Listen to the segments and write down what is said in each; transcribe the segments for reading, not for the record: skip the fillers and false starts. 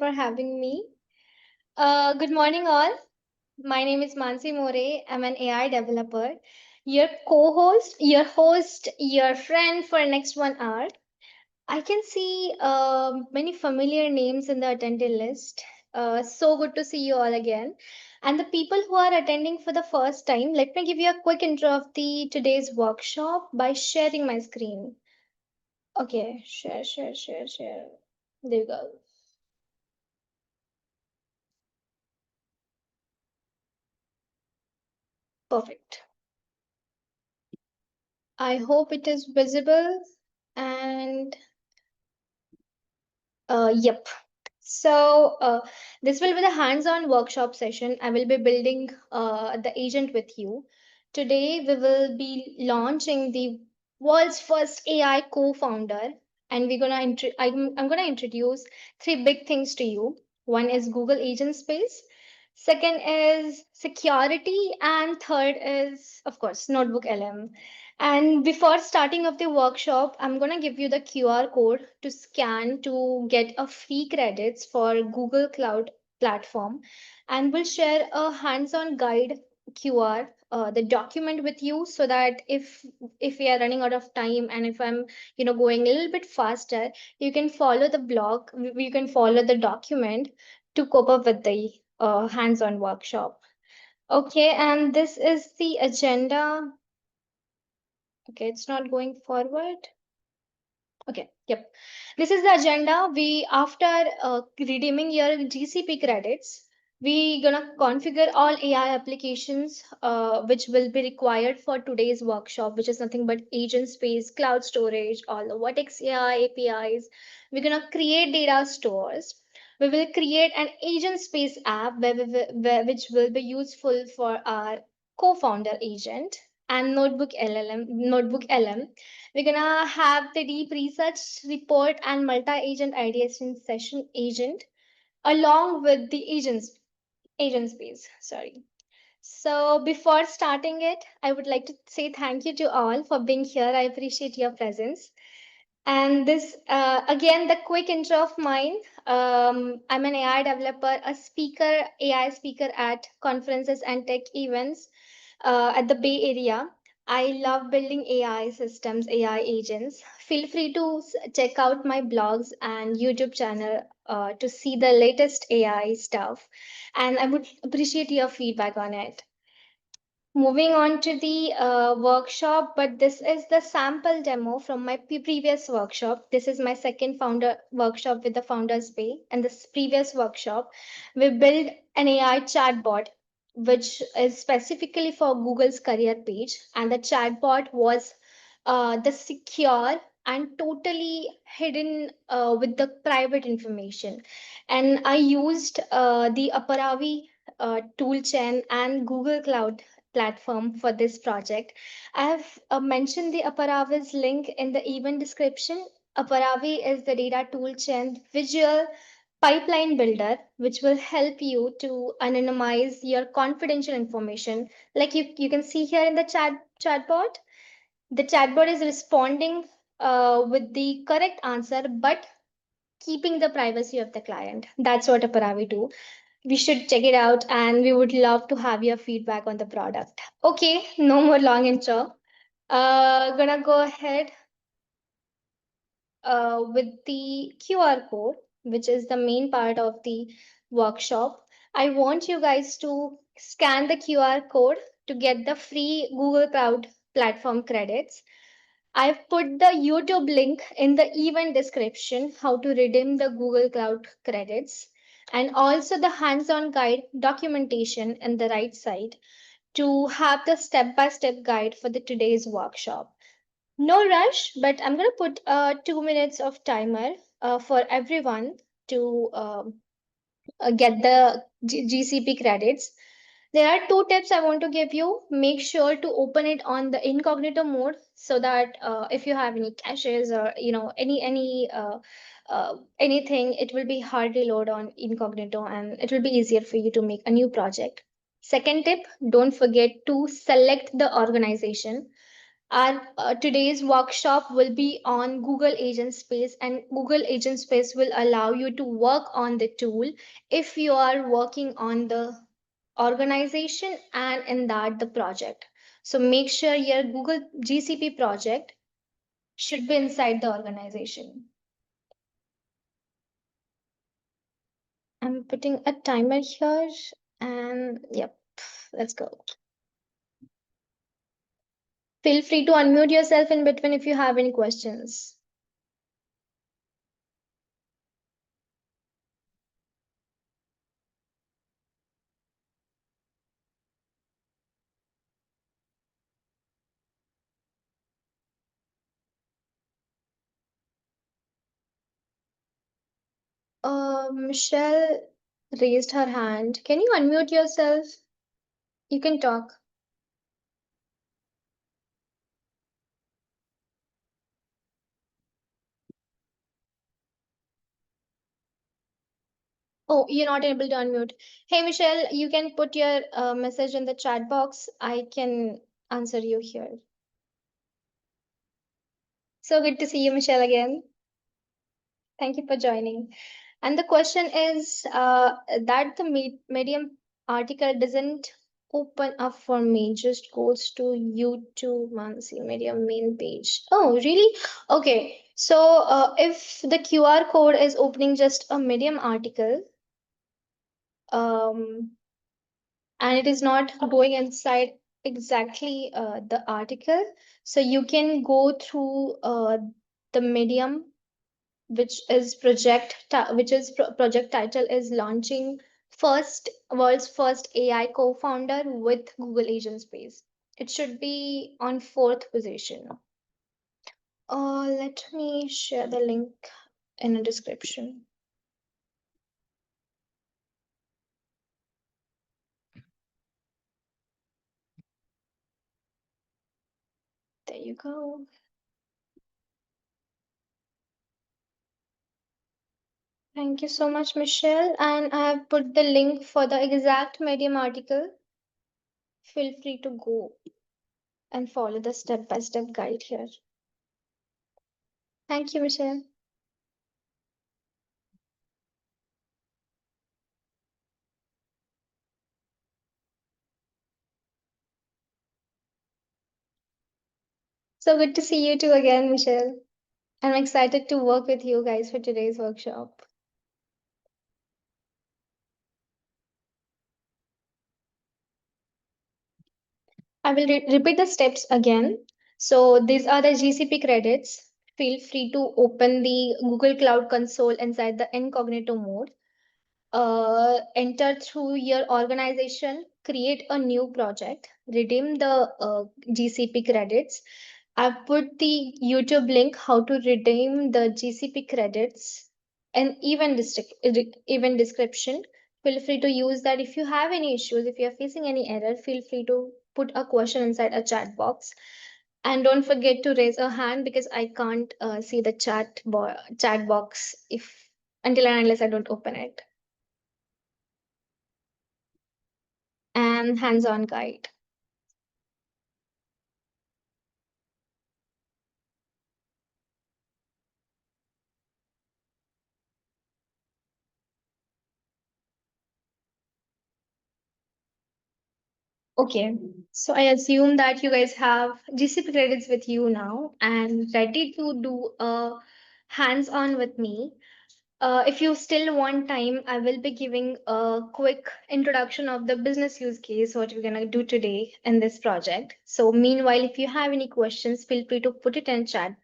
for having me. Good morning, all. My name is Mansi More. I'm an AI developer, your co-host, your host, your friend for next 1 hour. I can see many familiar names in the attendee list. So good to see you all again. And the people who are attending for the first time, let me give you a quick intro of the today's workshop by sharing my screen. Okay, share. There you go. Perfect. I hope it is visible. And yep. So this will be the hands-on workshop session. I will be building the agent with you. Today we will be launching the world's first AI co-founder, and I'm gonna introduce three big things to you. One is Google Agentspace, second is security, and third is, of course, Notebook LM. And before starting of the workshop, I'm going to give you the QR code to scan to get a free credits for Google Cloud platform. And we'll share a hands-on guide QR, the document with you so that if we are running out of time and if I'm going a little bit faster, you can follow the blog, you can follow the document to cope up with the hands-on workshop. Okay, and this is the agenda. Okay, it's not going forward. Okay, yep. This is the agenda. After redeeming your GCP credits, we gonna configure all AI applications which will be required for today's workshop, which is nothing but agent space, cloud storage, all the Vertex AI APIs. We're gonna create data stores. We will create an agent space app which will be useful for our co-founder agent and notebook LM. We're gonna have the deep research report and multi-agent ideation session agent along with the agent space. Sorry. So before starting it, I would like to say thank you to all for being here. I appreciate your presence. And this, again, the quick intro of mine. I'm an AI developer, a speaker, AI speaker at conferences and tech events at the Bay Area. I love building AI systems, AI agents. Feel free to check out my blogs and YouTube channel to see the latest AI stuff. And I would appreciate your feedback on it. Moving on to the workshop, but this is the sample demo from my previous workshop. This is my second founder workshop with the Founders Bay. And this previous workshop, we built an AI chatbot, which is specifically for Google's career page. And the chatbot was the secure and totally hidden with the private information. And I used the Aparavi toolchain and Google Cloud platform for this project. I have mentioned the Aparavi's link in the event description. Aparavi is the data toolchain visual pipeline builder, which will help you to anonymize your confidential information. Like you can see here in the chatbot, the chatbot is responding with the correct answer, but keeping the privacy of the client. That's what Aparavi do. We should check it out and we would love to have your feedback on the product. Okay, no more long intro. Gonna go ahead with the QR code, which is the main part of the workshop. I want you guys to scan the QR code to get the free Google Cloud platform credits. I've put the YouTube link in the event description how to redeem the Google Cloud credits and also the hands-on guide documentation in the right side to have the step-by-step guide for the today's workshop. No rush, but I'm going to put 2 minutes of timer for everyone to get the GCP credits. There are two tips I want to give you. Make sure to open it on the incognito mode so that if you have any caches or anything, it will be hard reload on incognito and it will be easier for you to make a new project. Second tip, don't forget to select the organization. Our today's workshop will be on Google Agentspace, and Google Agentspace will allow you to work on the tool if you are working on the organization and in that the project. So make sure your Google GCP project should be inside the organization. I'm putting a timer here, and yep, let's go. Feel free to unmute yourself in between if you have any questions. Michelle raised her hand. Can you unmute yourself? You can talk. Oh, you're not able to unmute. Hey, Michelle, you can put your message in the chat box. I can answer you here. So good to see you, Michelle, again. Thank you for joining. And the question is that the Medium article doesn't open up for me, just goes to YouTube Mansi Medium main page. Oh, really? Okay. So if the QR code is opening just a Medium article, um, and it is not going inside exactly the article, so you can go through the Medium, project title is launching first world's first AI co-founder with Google Agentspace. It should be on fourth position. Let me share the link in a description. There you go. Thank you so much, Michelle. And I have put the link for the exact Medium article. Feel free to go and follow the step-by-step guide here. Thank you, Michelle. So good to see you too again, Michelle. I'm excited to work with you guys for today's workshop. I will repeat the steps again. So these are the GCP credits. Feel free to open the Google Cloud Console inside the incognito mode. Enter through your organization, create a new project, redeem the GCP credits. I've put the YouTube link how to redeem the GCP credits and even description. Feel free to use that. If you have any issues, if you're facing any error, feel free to put a question inside a chat box. And don't forget to raise a hand because I can't see the chat box if until and unless I don't open it. And hands-on guide. Okay, so I assume that you guys have GCP credits with you now and ready to do a hands-on with me. If you still want time, I will be giving a quick introduction of the business use case, what we're gonna do today in this project. So meanwhile, if you have any questions, feel free to put it in chat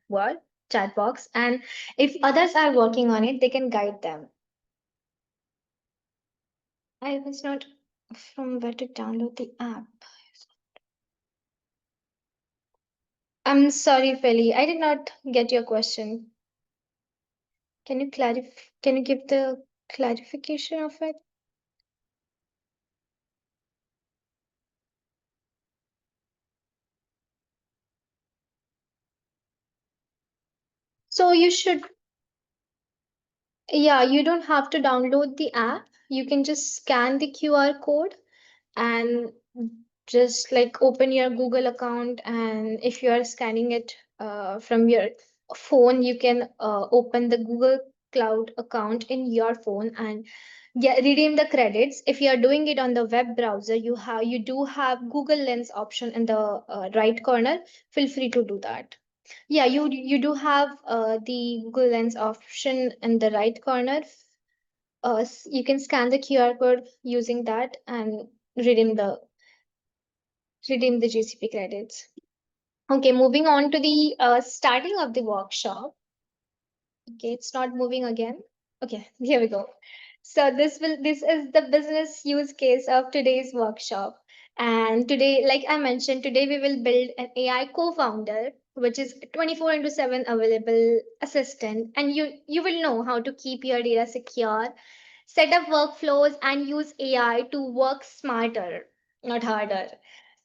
box, and if others are working on it, they can guide them. I was not from where to download the app. I'm sorry, Feli. I did not get your question. Can you give the clarification of it? So you should, yeah, you don't have to download the app. You can just scan the QR code and Just like open your Google account, and if you are scanning it from your phone, you can open the Google Cloud account in your phone and redeem the credits. If you are doing it on the web browser, you do have Google Lens option in the right corner. Feel free to do that. Yeah, you do have the Google Lens option in the right corner. You can scan the QR code using that and redeem the redeem the GCP credits. Okay, moving on to the starting of the workshop. Okay, it's not moving again. Okay, here we go. So this is the business use case of today's workshop. And today, like I mentioned, today we will build an AI co-founder, which is 24 into 7 available assistant. And you will know how to keep your data secure, set up workflows, and use AI to work smarter, not harder.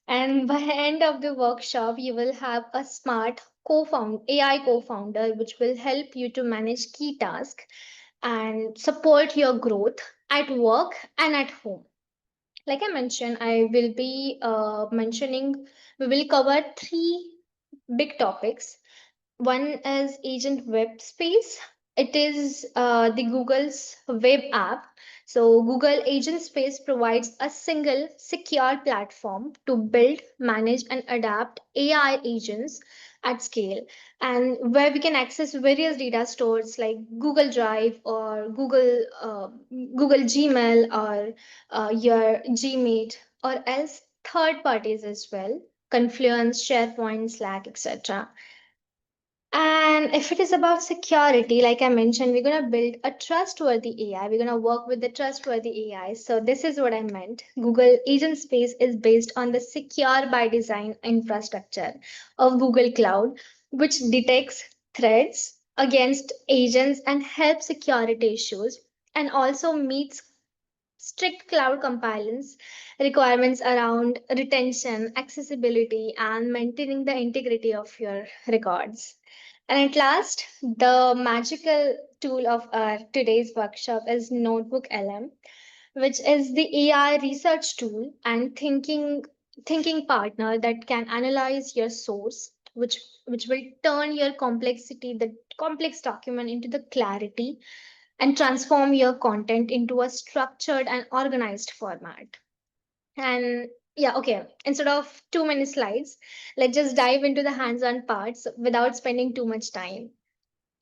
And by the end of the workshop, you will have a smart AI co-founder, which will help you to manage key tasks and support your growth at work and at home. Like I mentioned, I will be we will cover three big topics. One is Agent Web Space. It is the Google's web app. So Google Agentspace provides a single secure platform to build, manage, and adapt AI agents at scale, and where we can access various data stores like Google Drive or Google Gmail or your Gmeet, or else third parties as well, Confluence, SharePoint, Slack, etc. And if it is about security, like I mentioned, we're going to build a trustworthy AI. We're going to work with the trustworthy AI. So, this is what I meant. Google Agent Space is based on the secure by design infrastructure of Google Cloud, which detects threats against agents and helps security issues, and also meets strict cloud compliance requirements around retention, accessibility, and maintaining the integrity of your records. And at last, the magical tool of our today's workshop is Notebook LM, which is the AI research tool and thinking partner that can analyze your source, which will turn your the complex document into the clarity and transform your content into a structured and organized format. And yeah, okay, instead of too many slides, let's just dive into the hands-on parts without spending too much time.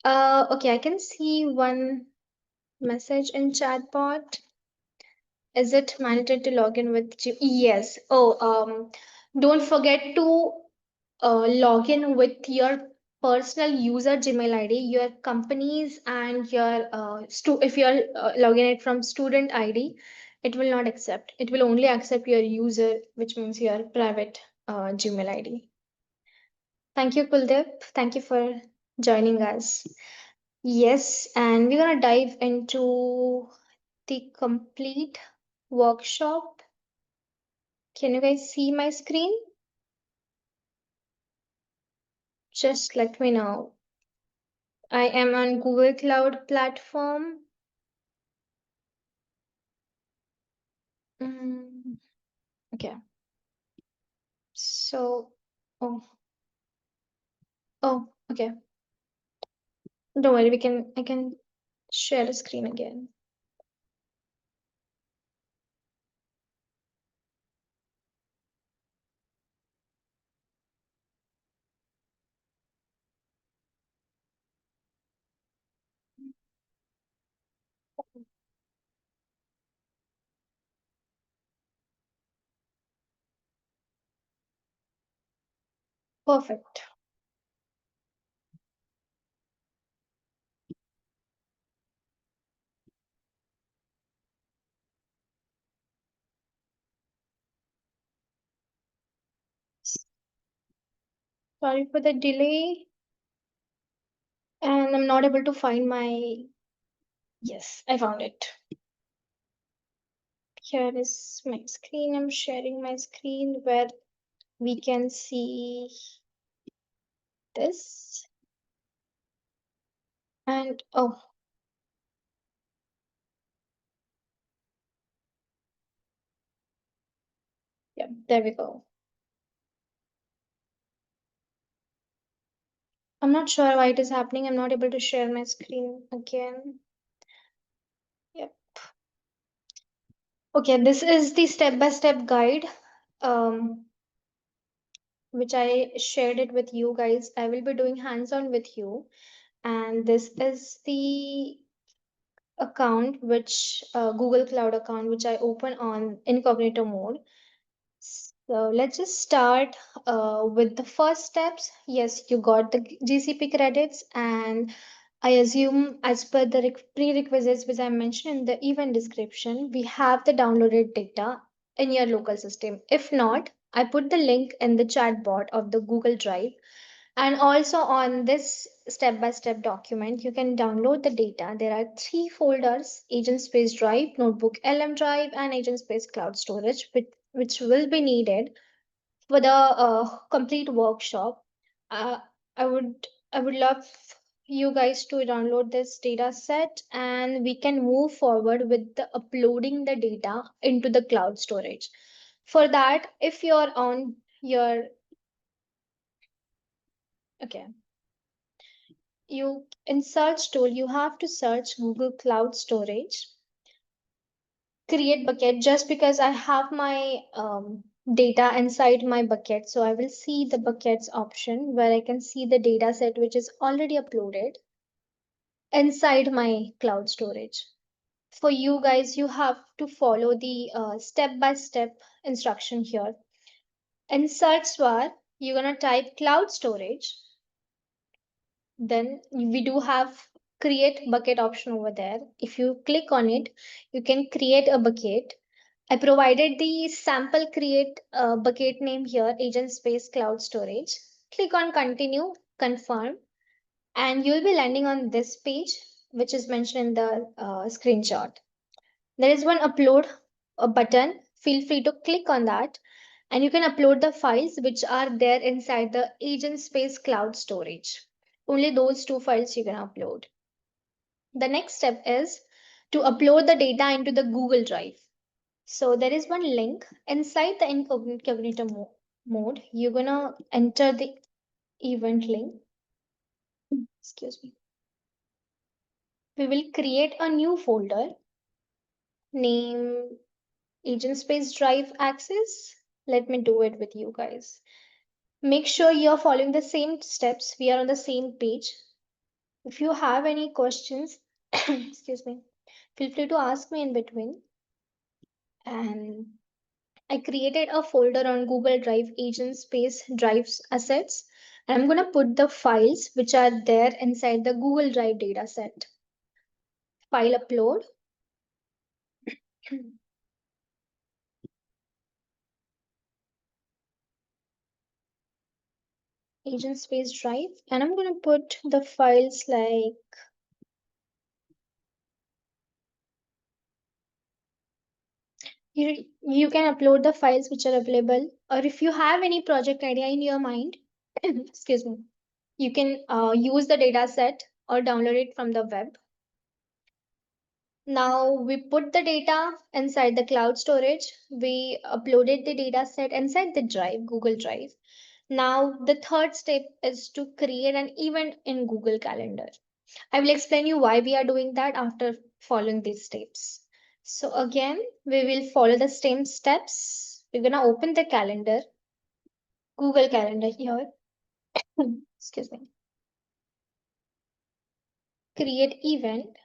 Okay, I can see one message in chatbot. Is it mandatory to log in with Yes. Don't forget to log in with your personal user Gmail ID, your company's, and your if you're logging it from student ID, it will not accept. It will only accept your user, which means your private Gmail ID. Thank you, Kuldeep. Thank you for joining us. Yes, and we're gonna dive into the complete workshop. Can you guys see my screen? Just let me know. I am on Google Cloud platform. Mm, okay. So, oh, okay. Don't worry, I can share the screen again. Perfect. Sorry for the delay. And I'm not able to find my. Yes, I found it. Here is my screen. I'm sharing my screen where we can see this. And oh, Yep, there we go. I'm not sure why it is happening. I'm not able to share my screen again. Yep. Okay, this is the step-by-step guide, um, which I shared it with you guys. I will be doing hands-on with you, and this is the account which Google Cloud account which I open on incognito mode. So let's just start with the first steps. Yes, you got the GCP credits, and I assume, as per the prerequisites which I mentioned in the event description, we have the downloaded data in your local system. If not, I put the link in the chat bot of the Google Drive, and also on this step by step document, you can download the data. There are three folders: Agent Space Drive, Notebook LM Drive, and Agent Space Cloud Storage, which will be needed for the complete workshop. Uh, I would I would love you guys to download this data set, and we can move forward with the uploading the data into the cloud storage. For that, if you're on your okay, you in search tool, you have to search Google Cloud Storage, create bucket, just because I have my data inside my bucket. So I will see the buckets option where I can see the data set which is already uploaded inside my cloud storage. For you guys, you have to follow the step by step instruction here. In search bar, you're gonna type cloud storage. Then we do have create bucket option over there. If you click on it, you can create a bucket. I provided the sample create bucket name here, Agent Space Cloud Storage. Click on continue, confirm, and you'll be landing on this page, which is mentioned in the screenshot. There is one upload a button. Feel free to click on that, and you can upload the files which are there inside the Agent Space Cloud Storage. Only those two files you can upload. The next step is to upload the data into the Google Drive. So there is one link inside the incognito mode. You're gonna enter the event link. Excuse me. We will create a new folder, name Agent Space Drive Access. Let me do it with you guys. Make sure you're following the same steps. We are on the same page. If you have any questions, excuse me, feel free to ask me in between. And I created a folder on Google Drive, Agent Space Drives Assets. And I'm going to put the files which are there inside the Google Drive data set. File upload. Agent Space Drive. And I'm going to put the files like you can upload the files which are available. Or if you have any project idea in your mind, excuse me, you can use the data set or download it from the web. Now we put the data inside the cloud storage. We uploaded the data set inside the drive, Google Drive. Now the third step is to create an event in Google Calendar. I will explain you why we are doing that after following these steps. So again, we will follow the same steps. We're gonna open the calendar, Google Calendar here. Excuse me. Create event.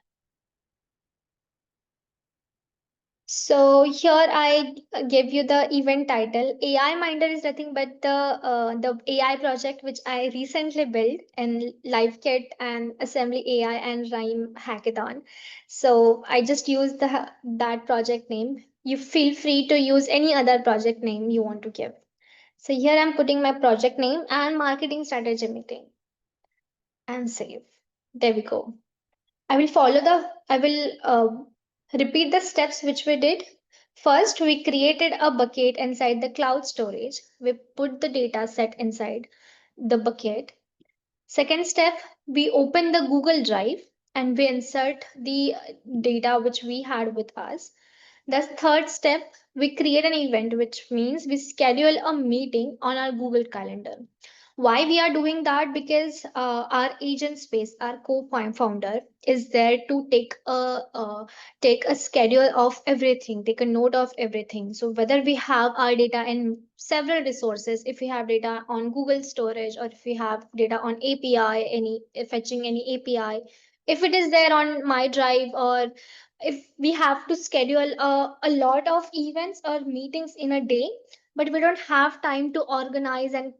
So here I gave you the event title. AI Minder is nothing but the AI project which I recently built in LiveKit and Assembly AI and Rhyme Hackathon. So I just used that project name. You feel free to use any other project name you want to give. So here I'm putting my project name and marketing strategy meeting and save. There we go. I will repeat the steps which we did. First, we created a bucket inside the cloud storage. We put the data set inside the bucket. Second step, we open the Google Drive and we insert the data which we had with us. The third step, we create an event, which means we schedule a meeting on our Google Calendar. Why we are doing that? Because our agent space, our co-founder, is there to take a schedule of everything, take a note of everything. So whether we have our data in several resources, if we have data on Google storage, or if we have data on API, any fetching any API, if it is there on my drive, or if we have to schedule a lot of events or meetings in a day, but we don't have time to organize and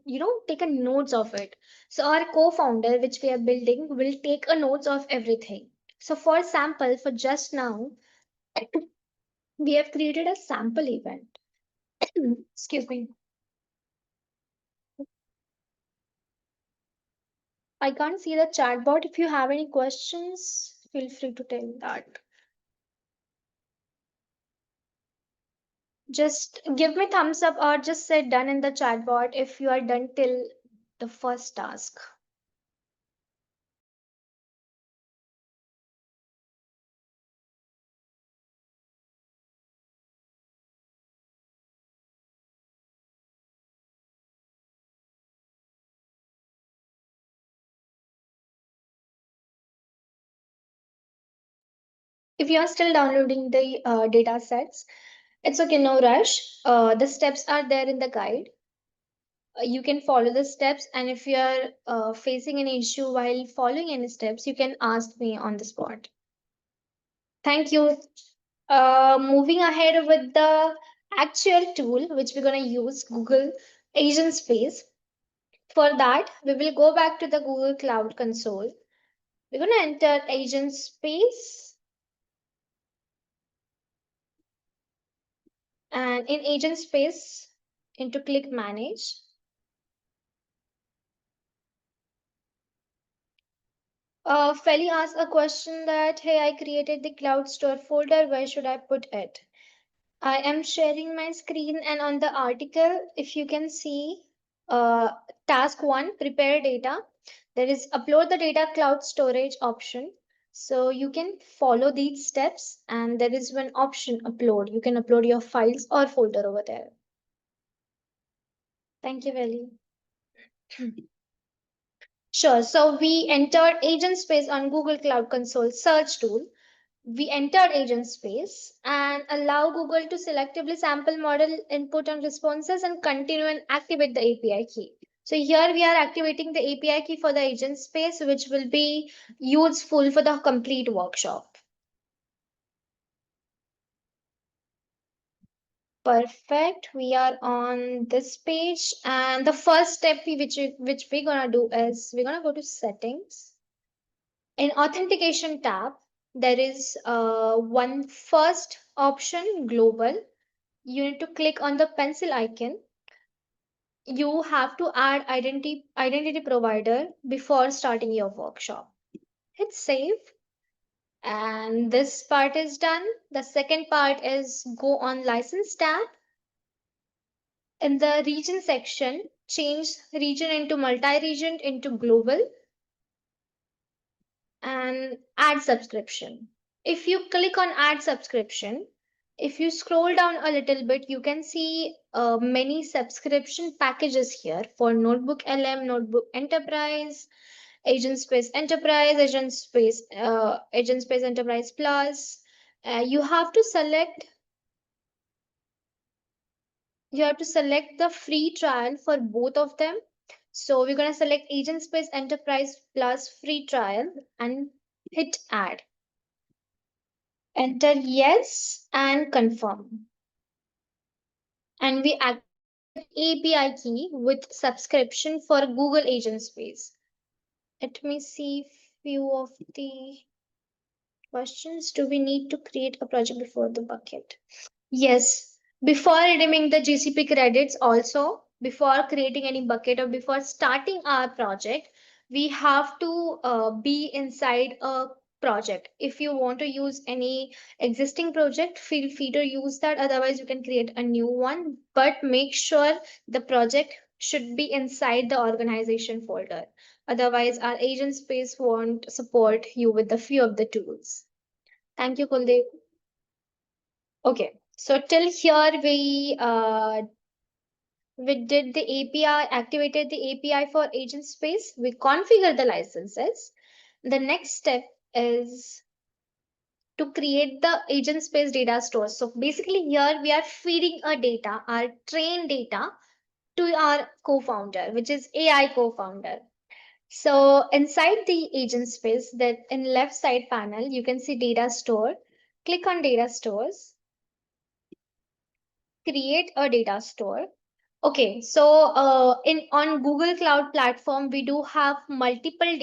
take a notes of it. So our co-founder, which we are building, will take a notes of everything. So for sample, for just now, we have created a sample event. Excuse me. I can't see the chatbot. If you have any questions, feel free to tell that. Just give me thumbs up or just say done in the chatbot if you are done till the first task. If you are still downloading the data sets, it's okay, no rush. The steps are there in the guide. You can follow the steps, and if you are facing an issue while following any steps, you can ask me on the spot. Thank you. Moving ahead with the actual tool which we're going to use, Google Agentspace. For that, we will go back to the Google Cloud Console. We're going to enter Agentspace, and in Agentspace, into click Manage. Feli asked a question that, hey, I created the cloud store folder. Where should I put it? I am sharing my screen, and on the article, if you can see, uh, task one, prepare data. There is upload the data cloud storage option. So you can follow these steps, and there is one option upload. You can upload your files or folder over there. Thank you, Veli. Sure. So we entered agent space on Google Cloud Console search tool. We entered agent space and allow Google to selectively sample model input and responses and continue and activate the API key. So here we are activating the API key for the agent space, which will be useful for the complete workshop. Perfect. We are on this page, and the first step which we're gonna do is we're gonna go to settings. In authentication tab, there is one first option, global. You need to click on the pencil icon. You have to add identity provider before starting your workshop. Hit save, and this part is done. The second part is go on license tab. In the region section, change region into multi-region into global, and add subscription. If you click on add subscription, if you scroll down a little bit, you can see many subscription packages here for Notebook LM, Notebook Enterprise, Agent Space Enterprise, Agent Space Enterprise Plus. You have to select the free trial for both of them. So we're going to select Agent Space Enterprise Plus free trial and hit add. Enter yes and confirm. And we activate API key with subscription for Google Agent Space. Let me see few of the questions. Do we need to create a project before the bucket? Yes, before redeeming the GCP credits, also before creating any bucket or before starting our project, we have to be inside a project. If you want to use any existing project, feel free to use that. Otherwise, you can create a new one, but make sure the project should be inside the organization folder. Otherwise, our agent space won't support you with the few of the tools. Thank you, Kuldeep. Okay, so till here we did the API, activated the API for agent space. We configure the licenses. The next step is to create the agent space data store. So basically here we are feeding a data, our trained data to our co-founder, which is AI co-founder. So inside the agent space, that in left side panel, you can see data store. Click on data stores, create a data store. Okay, so in on Google Cloud Platform, we do have multiple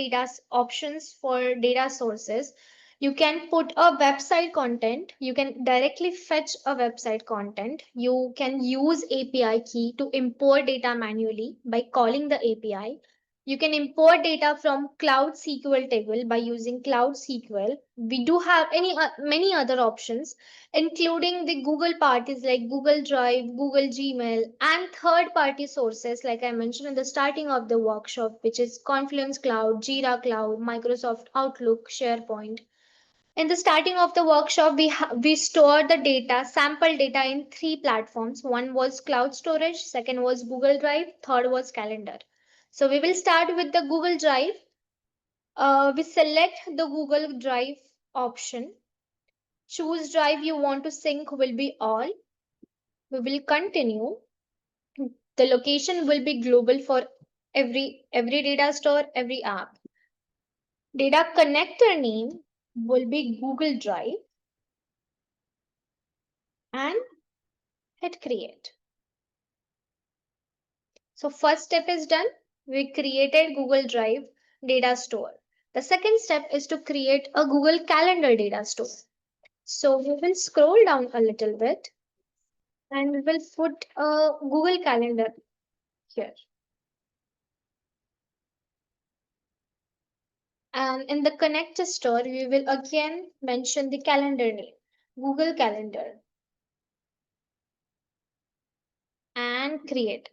options for data sources. You can put a website content. You can directly fetch a website content. You can use API key to import data manually by calling the API. You can import data from Cloud SQL table by using Cloud SQL. We do have many other options including the Google parties like Google Drive, Google Gmail, and third party sources, like I mentioned in the starting of the workshop, which is Confluence Cloud, Jira Cloud, Microsoft Outlook, SharePoint. In the starting of the workshop, we stored the data, sample data in three platforms. One was cloud storage, second was Google Drive, third was calendar. So we will start with the Google Drive. We select the Google Drive option. Choose drive you want to sync will be all. We will continue. The location will be global for every data store, every app. Data connector name will be Google Drive and hit create. So first step is done. We created Google Drive data store. The second step is to create a Google Calendar data store. So we will scroll down a little bit and we will put a Google Calendar here. And in the connector store, we will again mention the calendar name, Google Calendar, and create.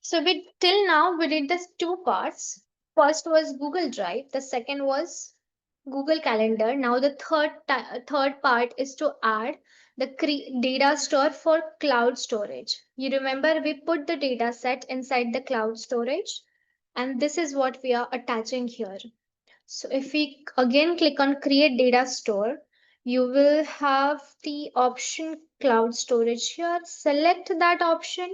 So we till now we did this two parts. First was Google Drive, the second was Google Calendar. Now the third part is to add the data store for cloud storage. You remember we put the data set inside the cloud storage, and this is what we are attaching here. So if we again click on create data store, you will have the option cloud storage here. Select that option.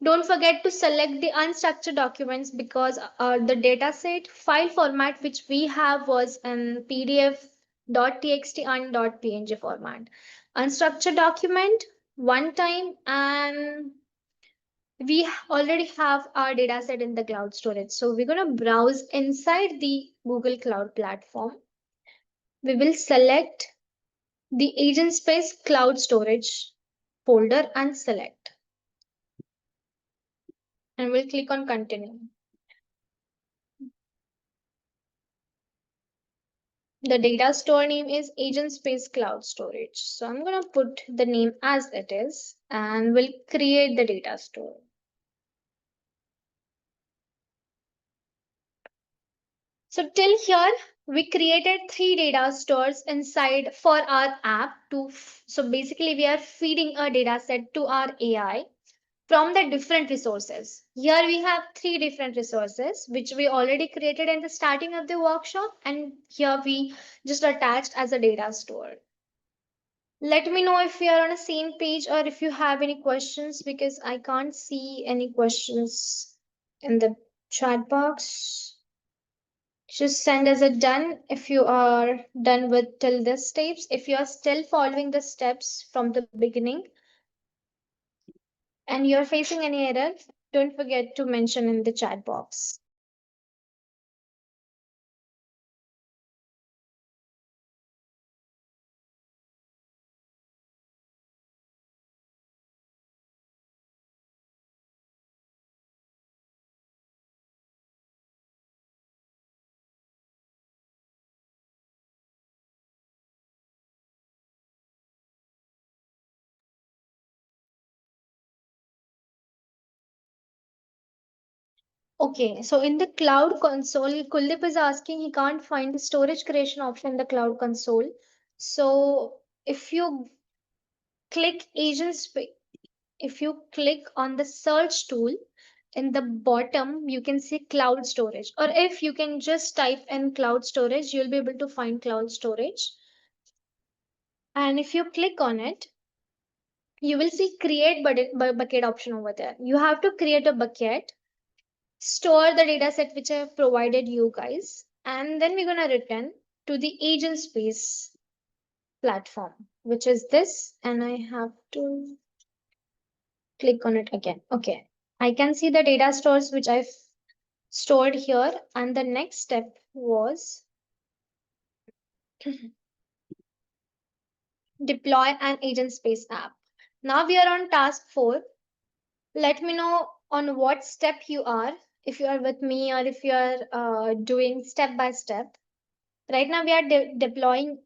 Don't forget to select the unstructured documents because the dataset file format which we have was in PDF, .txt and .png format. Unstructured document one time, and we already have our data set in the cloud storage. So we're going to browse inside the Google Cloud Platform. We will select the Agentspace Cloud Storage folder and select. And we'll click on continue. The data store name is Agentspace Cloud Storage. So I'm going to put the name as it is and we'll create the data store. So till here, we created three data stores inside for our app so basically we are feeding a data set to our AI from the different resources. Here we have three different resources which we already created in the starting of the workshop, and here we just attached as a data store. Let me know if we are on the same page or if you have any questions because I can't see any questions in the chat box. Just send us a done if you are done with till this steps. If you are still following the steps from the beginning and you're facing any error, don't forget to mention in the chat box. Okay, so in the cloud console, Kuldeep is asking he can't find the storage creation option in the cloud console. So if you click if you click on the search tool in the bottom, you can see cloud storage. Or if you can just type in cloud storage, you'll be able to find cloud storage. And if you click on it, you will see create bucket option over there. You have to create a bucket, store the data set which I have provided you guys, and then we're gonna return to the agent space platform, which is this, and I have to click on it again. Okay. I can see the data stores which I've stored here, and the next step was deploy an agent space app. Now we are on task 4. Let me know on what step you are, if you are with me or if you are doing step by step. Right now we are deploying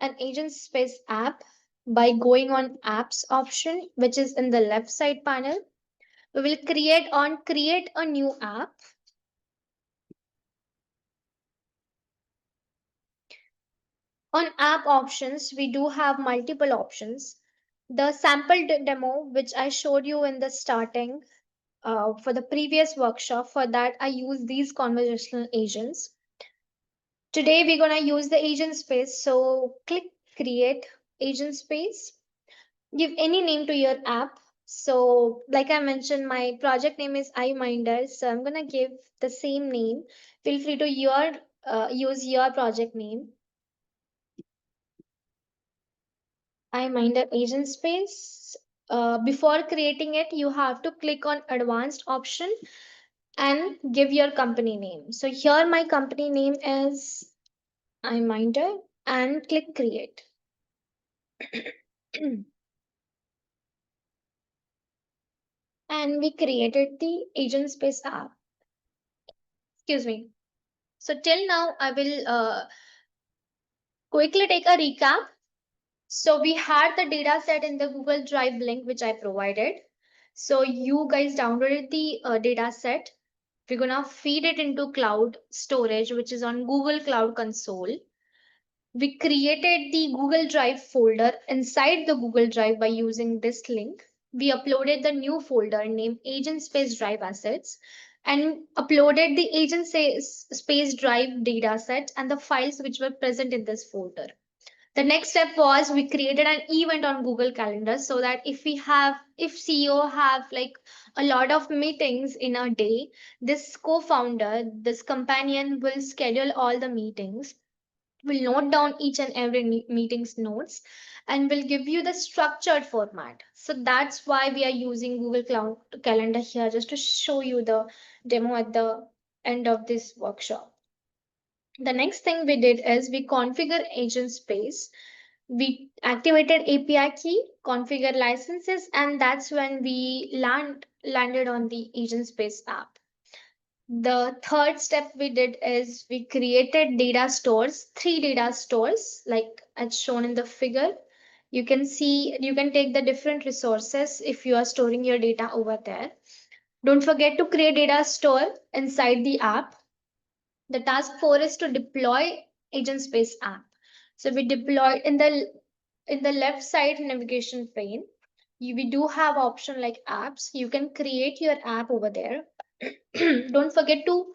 an agent space app by going on apps option, which is in the left side panel. We will create a new app. On app options, we do have multiple options. The sample demo, which I showed you in the starting for the previous workshop, for that I use these conversational agents. Today we're going to use the agent space. So click create agent space. Give any name to your app. So like I mentioned, my project name is iMinder. So I'm going to give the same name. Feel free to use your project name. iMinder agent space. Before creating it, you have to click on advanced option and give your company name. So here my company name is iMinder and click create. And we created the agent space app. Excuse me. So till now, I will quickly take a recap. So we had the data set in the Google Drive link, which I provided. So you guys downloaded the data set. We're gonna feed it into cloud storage, which is on Google Cloud Console. We created the Google Drive folder inside the Google Drive by using this link. We uploaded the new folder named Agent Space Drive Assets and uploaded the Agent Space Drive dataset and the files which were present in this folder. The next step was we created an event on Google Calendar so that if CEO have like a lot of meetings in a day, this co-founder, this companion will schedule all the meetings, will note down each and every meeting's notes, and will give you the structured format. So that's why we are using Google Cloud Calendar here, just to show you the demo at the end of this workshop. The next thing we did is we configure agent space. We activated API key, configure licenses, and that's when we landed on the agent space app. The third step we did is we created data stores, 3 data stores, like as shown in the figure. You can see, you can take the different resources if you are storing your data over there. Don't forget to create data store inside the app. The task 4 is to deploy agent space app. So we deployed in the left side navigation pane. We do have option like apps. You can create your app over there. Don't forget to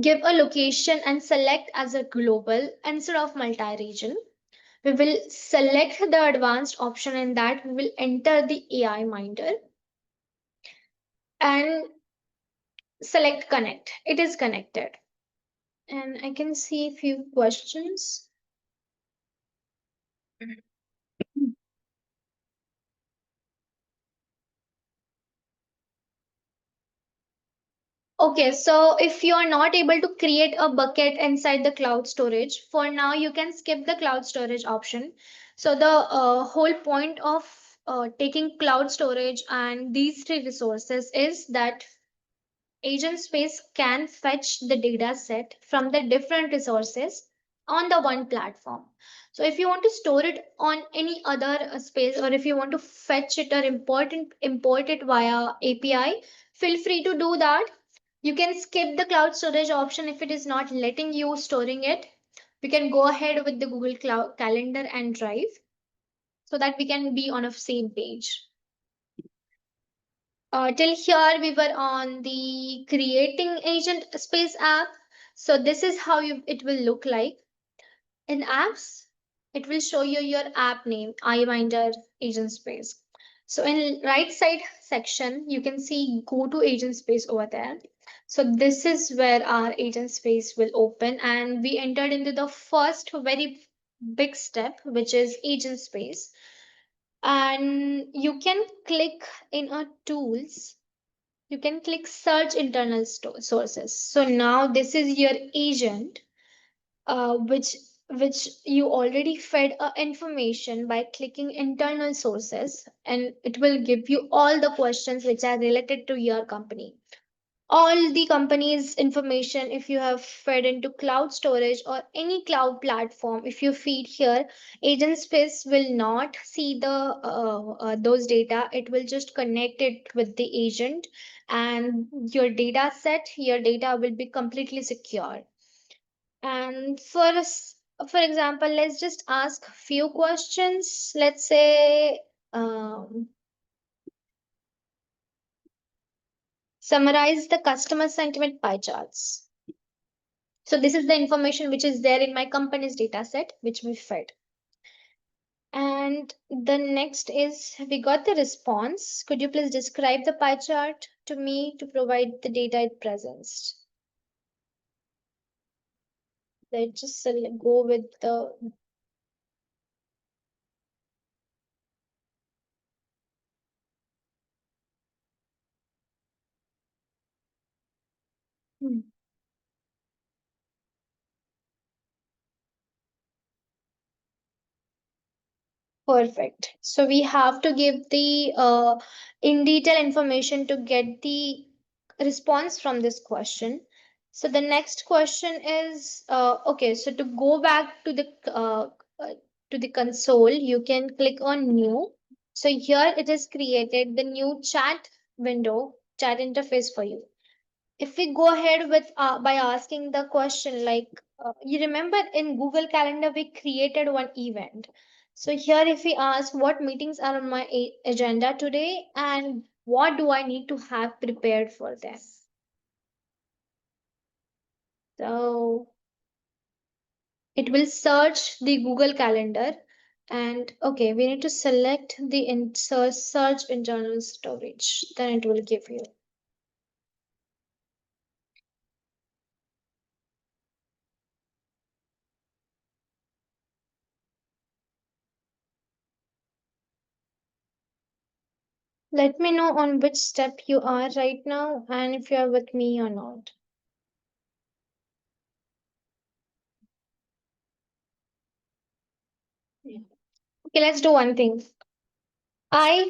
give a location and select as a global instead of multi-region. We will select the advanced option, and that we will enter the AI Minder and select connect. It is connected. And I can see a few questions. Okay, so if you are not able to create a bucket inside the cloud storage, for now you can skip the cloud storage option. So the whole point of taking cloud storage and these 3 resources is that agent space can fetch the data set from the different resources on the one platform. So if you want to store it on any other space, or if you want to fetch it or import it via API, feel free to do that. You can skip the cloud storage option if it is not letting you storing it. We can go ahead with the Google Cloud Calendar and Drive. so that we can be on a same page. Till here, we were on the creating agent space app. So this is how it will look like. In apps, it will show you your app name, iMinder Agent Space. So in right side section, you can see go to Agent Space over there. So this is where our agent space will open, and we entered into the first very big step, which is agent space. And you can click in a tools, you can click search internal sources. So now this is your agent, which you already fed information by clicking internal sources, and it will give you all the questions which are related to your company, all the company's information. If you have fed into cloud storage or any cloud platform, if you feed here, agent space will not see the those data. It will just connect it with the agent, and your data set, your data will be completely secure. And for example, let's just ask few questions. Let's say, um, summarize the customer sentiment pie charts. So this is the information which is there in my company's data set, which we fed. And the next is we got the response. Could you please describe the pie chart to me to provide the data it presents? Let's just go with the. Hmm. Perfect. So we have to give the in detail information to get the response from this question. So the next question is okay. So to go back uh, to the console, you can click on new. So here it is created the new chat window, chat interface for you. If we go ahead with by asking the question like, you remember in Google Calendar we created one event. So here if we ask what meetings are on my agenda today and what do I need to have prepared for them. So it will search the Google Calendar, and okay, we need to select the search internal storage, then it will give you. Let me know on which step you are right now and if you are with me or not. Yeah. Okay, let's do one thing. I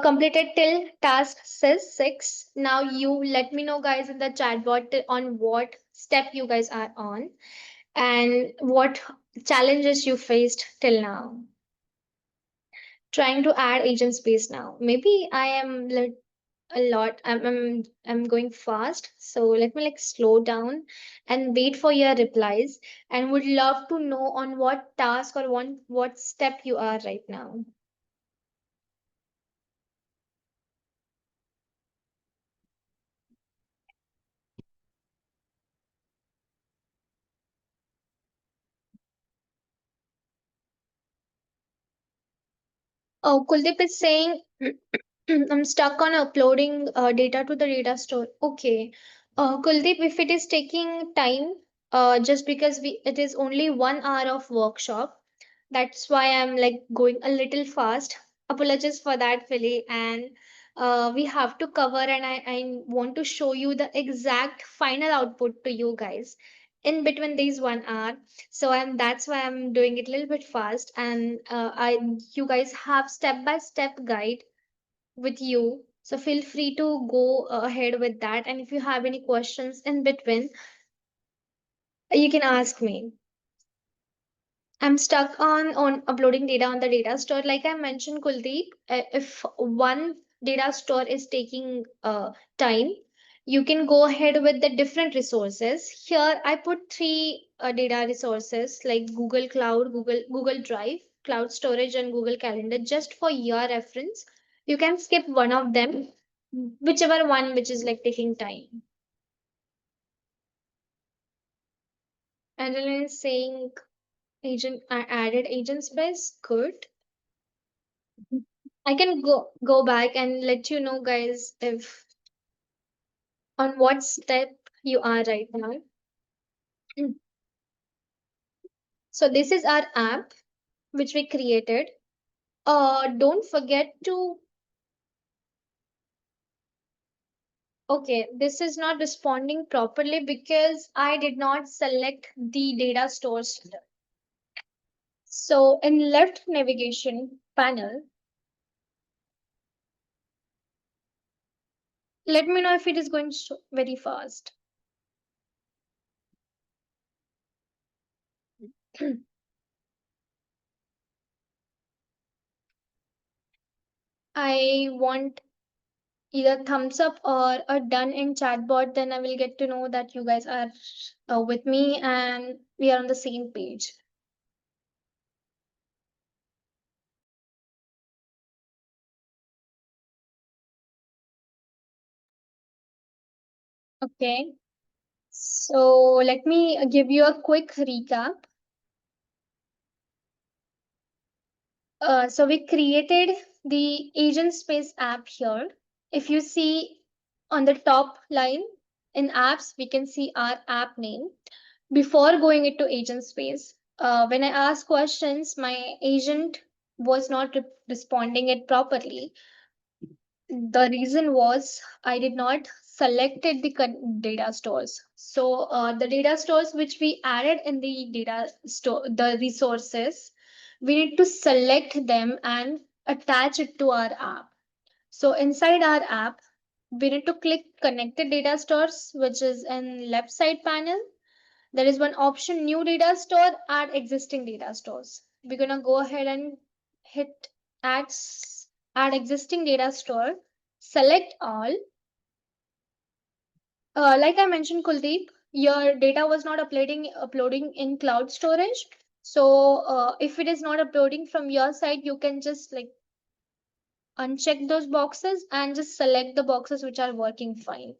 completed till task says 6. Now you let me know, guys, in the chat bot on what step you guys are on and what challenges you faced till now. Trying to add agent space now. Maybe I am a lot. I'm going fast, so let me like slow down and wait for your replies. And would love to know on what task or what step you are right now. Oh, Kuldeep is saying I'm stuck on uploading data to the data store. Okay. Kuldeep, if it is taking time, just because it is only 1 hour of workshop, that's why I'm like going a little fast. Apologies for that, Philly. And we have to cover, and I want to show you the exact final output to you guys in between these 1 hour. So that's why I'm doing it a little bit fast. And you guys have step by step guide with you. So feel free to go ahead with that. And if you have any questions in between, you can ask me. I'm stuck on uploading data on the data store. Like I mentioned, Kuldeep, if one data store is taking time, you can go ahead with the different resources. Here, I put three data resources like Google Cloud, Google Drive. cloud storage and Google Calendar. Just for your reference, you can skip one of them, whichever one which is like taking time. Adeline is saying agent I added agent space. Good. I can go back and let you know, guys, if on what step you are right now. So this is our app which we created. Don't forget to. Okay, this is not responding properly because I did not select the data stores. So in left navigation panel, let me know if it is going very fast. I want either thumbs up or a done in chatbot, then I will get to know that you guys are with me and we are on the same page. Okay, so let me give you a quick recap. So we created the agent space app here. If you see on the top line in apps, we can see our app name. Before going into agent space, when I asked questions, my agent was not responding it properly. The reason was I did not selected the data stores. So the data stores which we added in the data store, the resources, we need to select them and attach it to our app. So inside our app, we need to click connected data stores, which is in left side panel. There is one option, new data store, add existing data stores. We're gonna go ahead and hit add, add existing data store, select all. Like I mentioned, Kuldeep, your data was not uploading in cloud storage. So if it is not uploading from your side, you can just like uncheck those boxes and just select the boxes which are working fine.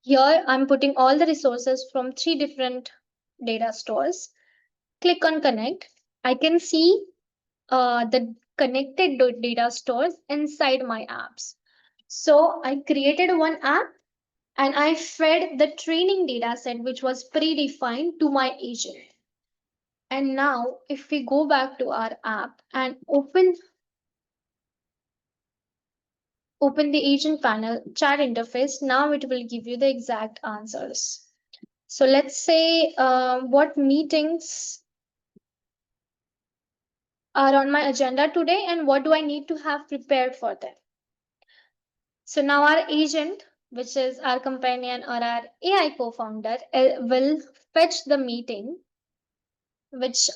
Here I'm putting all the resources from three different data stores. Click on connect. I can see the connected data stores inside my apps. So I created one app and I fed the training data set which was predefined to my agent. And now if we go back to our app and open the agent panel chat interface, now it will give you the exact answers. So let's say what meetings are on my agenda today and what do I need to have prepared for them. So now our agent, which is our companion or our AI co-founder, will fetch the meeting which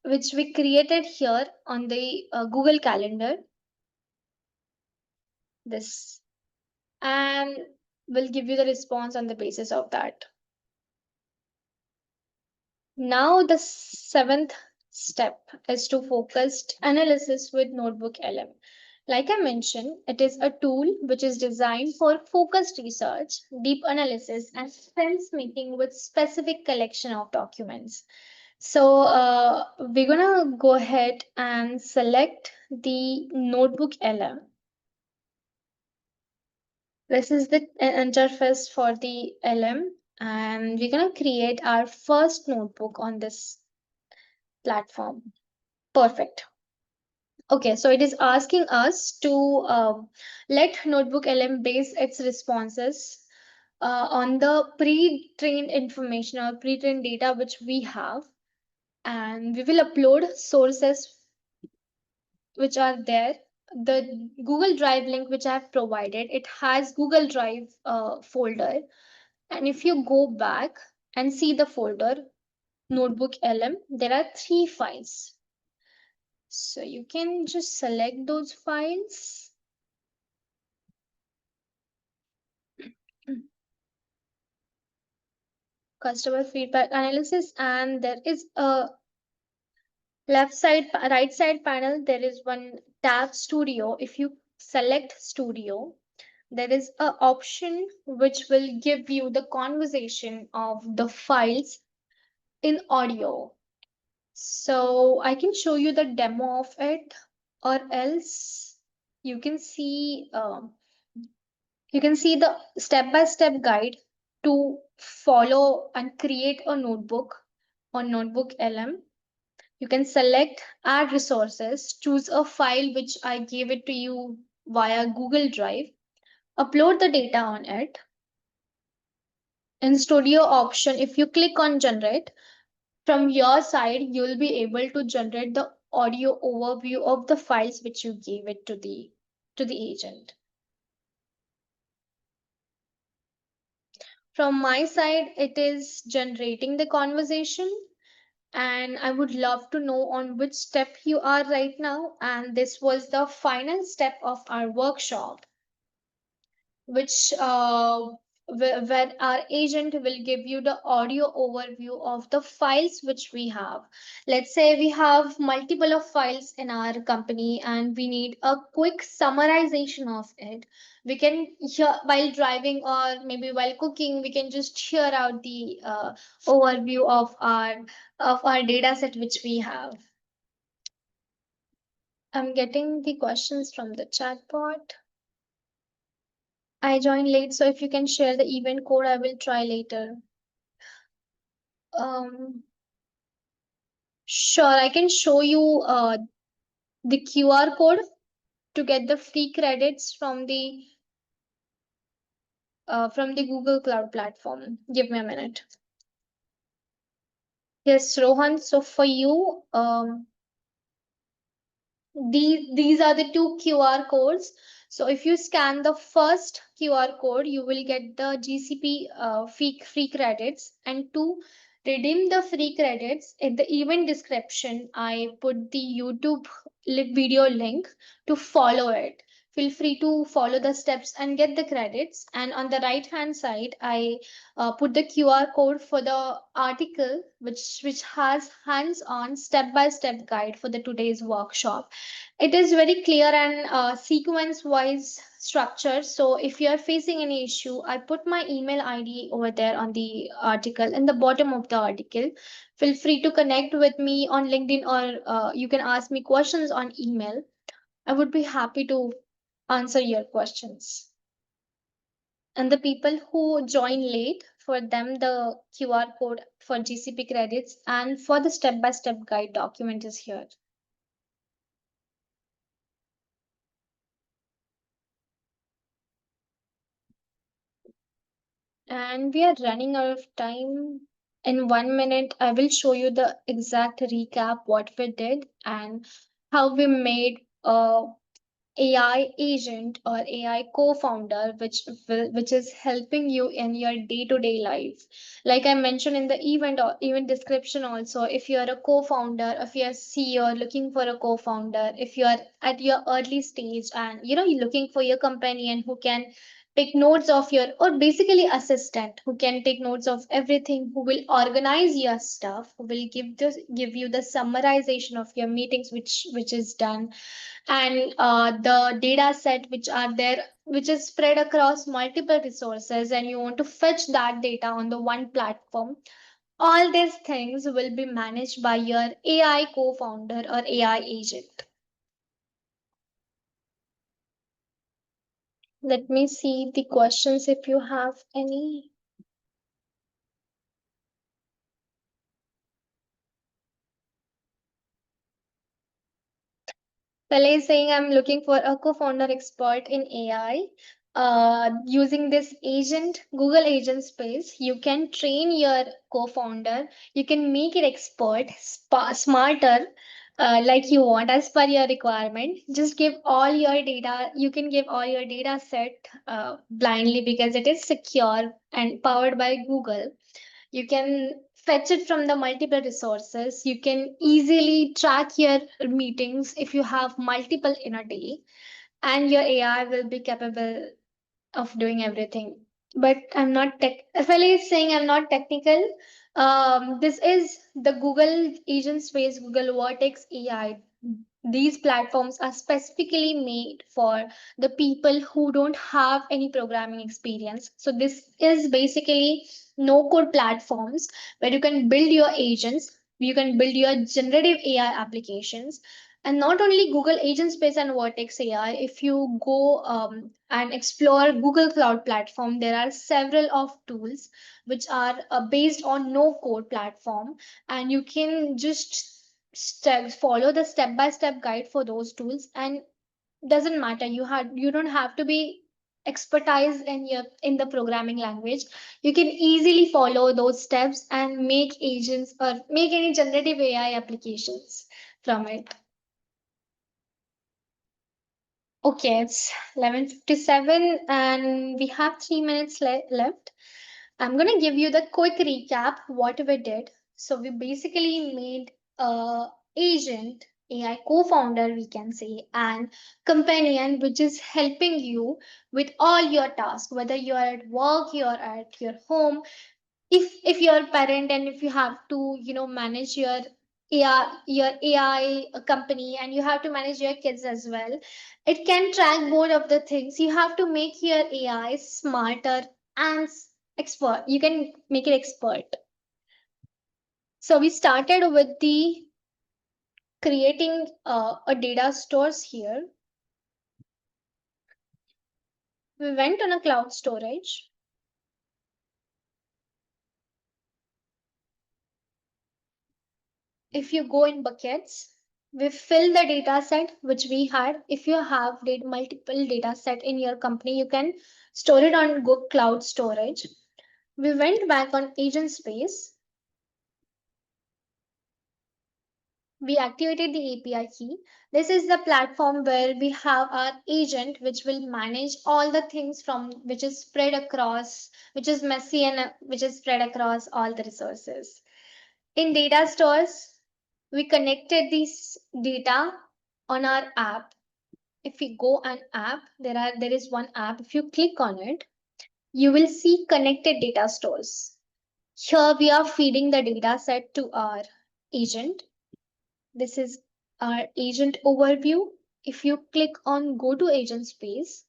which we created here on the Google Calendar. This and will give you the response on the basis of that. Now the seventh step is to focused analysis with Notebook LM. Like I mentioned, it is a tool which is designed for focused research, deep analysis, and sense making with specific collection of documents. So we're gonna go ahead and select the Notebook LM. This is the interface for the LM, and we're gonna create our first notebook on this platform. Perfect. Okay, so it is asking us to let Notebook LM base its responses on the pre-trained information or pre-trained data which we have, and we will upload sources which are there. The Google Drive link which I have provided, it has Google Drive folder, and if you go back and see the folder Notebook LM, there are three files. So you can just select those files. Customer feedback analysis, and there is a Right side panel, there is one tab studio. If you select studio, there is a option which will give you the conversation of the files in audio. So I can show you the demo of it, or else you can see you can see the step-by-step guide to follow and create a notebook on Notebook LM. You can select add resources, choose a file which I gave it to you via Google Drive, upload the data on it. In studio option, if you click on generate, from your side, you'll be able to generate the audio overview of the files which you gave it to the agent. From my side, it is generating the conversation, and I would love to know on which step you are right now. And this was the final step of our workshop, which where our agent will give you the audio overview of the files which we have. Let's say we have multiple of files in our company and we need a quick summarization of it. We can hear while driving or maybe while cooking, we can just hear out the overview of our data set which we have. I'm getting the questions from the chatbot. I joined late, so if you can share the event code, I will try later. Um, sure, I can show you the QR code to get the free credits from the Google Cloud platform. Give me a minute. Yes, Rohan. So for you, these are the two QR codes. So if you scan the first QR code, you will get the GCP free credits. And to redeem the free credits, in the event description, I put the YouTube video link to follow it. Feel free to follow the steps and get the credits. And on the right hand side, I put the QR code for the article, which has hands-on step-by-step guide for the today's workshop. It is very clear and sequence wise structure. So if you are facing any issue, I put my email ID over there on the article in the bottom of the article. Feel free to connect with me on LinkedIn, or you can ask me questions on email. I would be happy to answer your questions. And the people who join late, for them the QR code for GCP credits and for the step by step guide document is here. And we are running out of time. In 1 minute, I will show you the exact recap what we did and how we made a AI agent or AI co-founder, which is helping you in your day-to-day life. Like I mentioned in the event or event description also, if you are a co-founder, if you are CEO looking for a co-founder, if you are at your early stage and you're looking for your companion who can take notes of your, or basically assistant who can take notes of everything, who will organize your stuff, who will give you the summarization of your meetings which is done, and the data set which are there, which is spread across multiple resources, and you want to fetch that data on the one platform. All these things will be managed by your AI co-founder or AI agent. Let me see the questions if you have any. Pele is saying I'm looking for a co-founder expert in AI. Using this agent, Google Agentspace, you can train your co-founder. You can make it expert, smarter, like you want as per your requirement. Just give all your data. You can give all your data set blindly because it is secure and powered by Google. You can fetch it from the multiple resources. You can easily track your meetings if you have multiple in a day, and your AI will be capable of doing everything. but I'm not tech. FLA is saying I'm not technical. This is the Google Agentspace, Google Vertex AI. These platforms are specifically made for the people who don't have any programming experience. So this is basically no code platforms where you can build your agents, you can build your generative AI applications. And not only Google Agentspace and Vertex AI, if you go and explore Google Cloud Platform, there are several of tools which are based on no code platform, and you can just follow the step by step guide for those tools. And doesn't matter, you don't have to be expertise in the programming language. You can easily follow those steps and make agents or make any generative AI applications from it. Okay, it's 11:57 and we have 3 minutes left. I'm going to give you the quick recap what we did. So we basically made a agent, AI co-founder we can say, and companion which is helping you with all your tasks, whether you are at work, you are at your home. If you're a parent and if you have to manage your AI company, and you have to manage your kids as well, it can track both of the things. You have to make your AI smarter and expert. You can make it expert. So we started with the creating a data stores here. We went on a cloud storage. If you go in buckets, we fill the data set which we had. If you have multiple data set in your company, you can store it on Google Cloud Storage. We went back on Agent Space. We activated the API key. This is the platform where we have our agent which will manage all the things from which is spread across, which is messy and which is spread across all the resources. In data stores, we connected this data on our app. If we go an app, there is one app. If you click on it, you will see connected data stores. Here we are feeding the data set to our agent. This is our agent overview. If you click on go to agent space,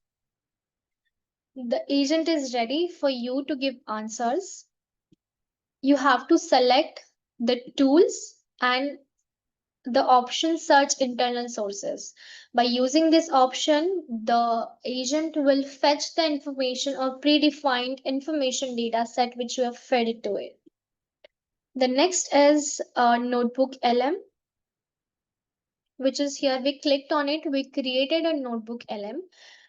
the agent is ready for you to give answers. You have to select the tools and the option search internal sources. By using this option, the agent will fetch the information or predefined information data set which you have fed it to it. The next is Notebook LM, which is here. We clicked on it, we created a Notebook LM.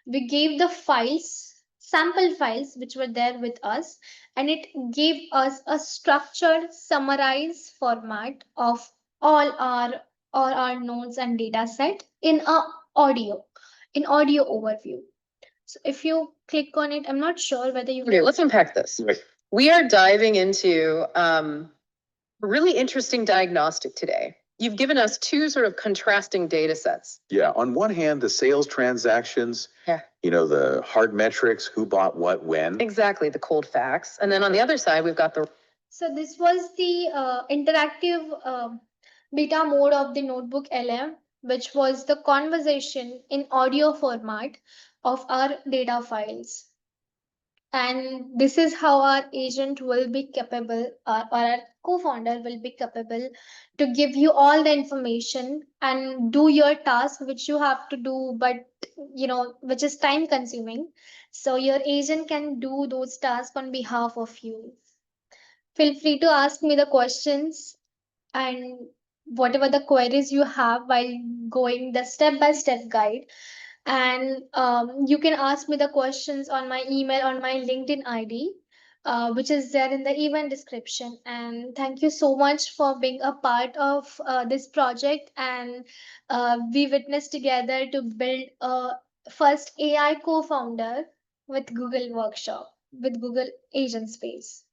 We gave the files, sample files which were there with us, and it gave us a structured, summarized format of all our nodes and data set in audio, in audio overview. So if you click on it, I'm not sure whether you. Okay, let's unpack this. Right. We are diving into a really interesting diagnostic today. You've given us two sort of contrasting data sets. Yeah, on one hand, the sales transactions, the hard metrics, who bought what, when. Exactly, the cold facts. And then on the other side, we've got the. So this was the interactive beta mode of the Notebook LM, which was the conversation in audio format of our data files. And this is how our agent will be capable, or our co-founder will be capable to give you all the information and do your task which you have to do, but which is time consuming. So your agent can do those tasks on behalf of you. Feel free to ask me the questions and whatever the queries you have while going the step by step guide. And you can ask me the questions on my email, on my LinkedIn ID, which is there in the event description. And thank you so much for being a part of this project. And we witnessed together to build a first AI co-founder with Google Workshop, with Google Agent Space.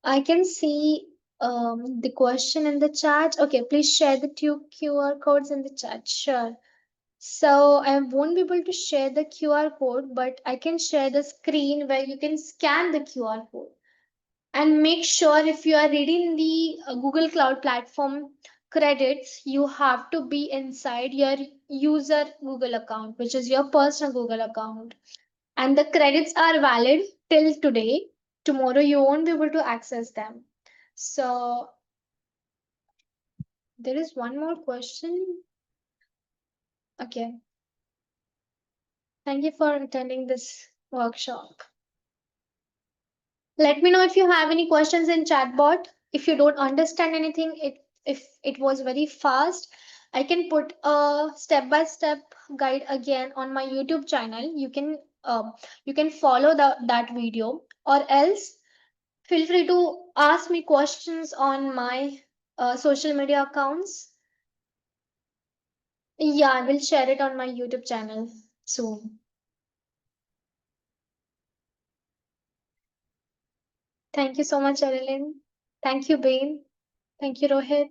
I can see the question in the chat. Okay, please share the two QR codes in the chat. Sure. So I won't be able to share the QR code, but I can share the screen where you can scan the QR code. And make sure if you are reading the Google Cloud Platform credits, you have to be inside your user Google account, which is your personal Google account. And the credits are valid till today. Tomorrow you won't be able to access them. So there is one more question. Okay. Thank you for attending this workshop. Let me know if you have any questions in chatbot. If you don't understand anything, if it was very fast, I can put a step-by-step guide again on my YouTube channel. You can follow that video, or else feel free to ask me questions on my social media accounts. Yeah, I will share it on my YouTube channel soon. Thank you so much, Evelyn. Thank you, Bain. Thank you, Rohit.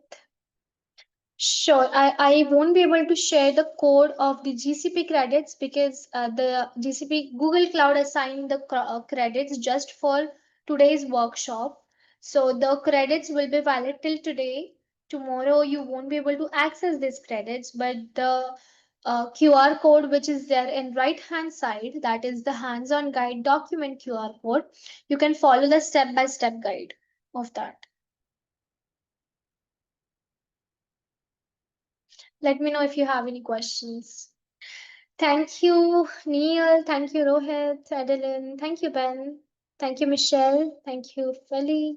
Sure, I won't be able to share the code of the GCP credits because the GCP Google Cloud assigned the credits just for today's workshop. So the credits will be valid till today. Tomorrow you won't be able to access these credits, but the QR code which is there in right hand side, that is the hands-on guide document QR code, you can follow the step-by-step guide of that. Let me know if you have any questions. Thank you, Neil. Thank you, Rohit, Adeline. Thank you, Ben. Thank you, Michelle. Thank you, Feli.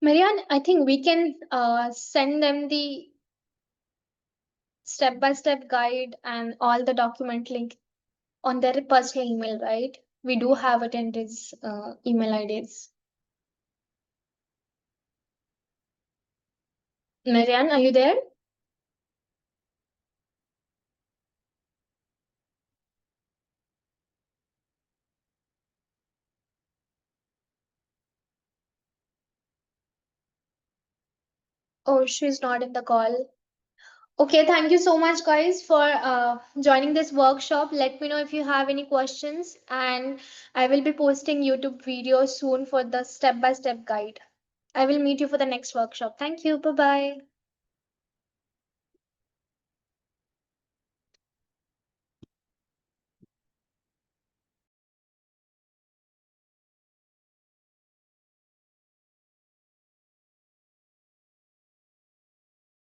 Marianne, I think we can send them the step-by-step guide and all the document link on their personal email, right? We do have attendees' email IDs. Marianne, are you there? Oh, she's not in the call. Okay, thank you so much, guys, for joining this workshop. Let me know if you have any questions, and I will be posting YouTube videos soon for the step-by-step guide. I will meet you for the next workshop. Thank you. Bye bye.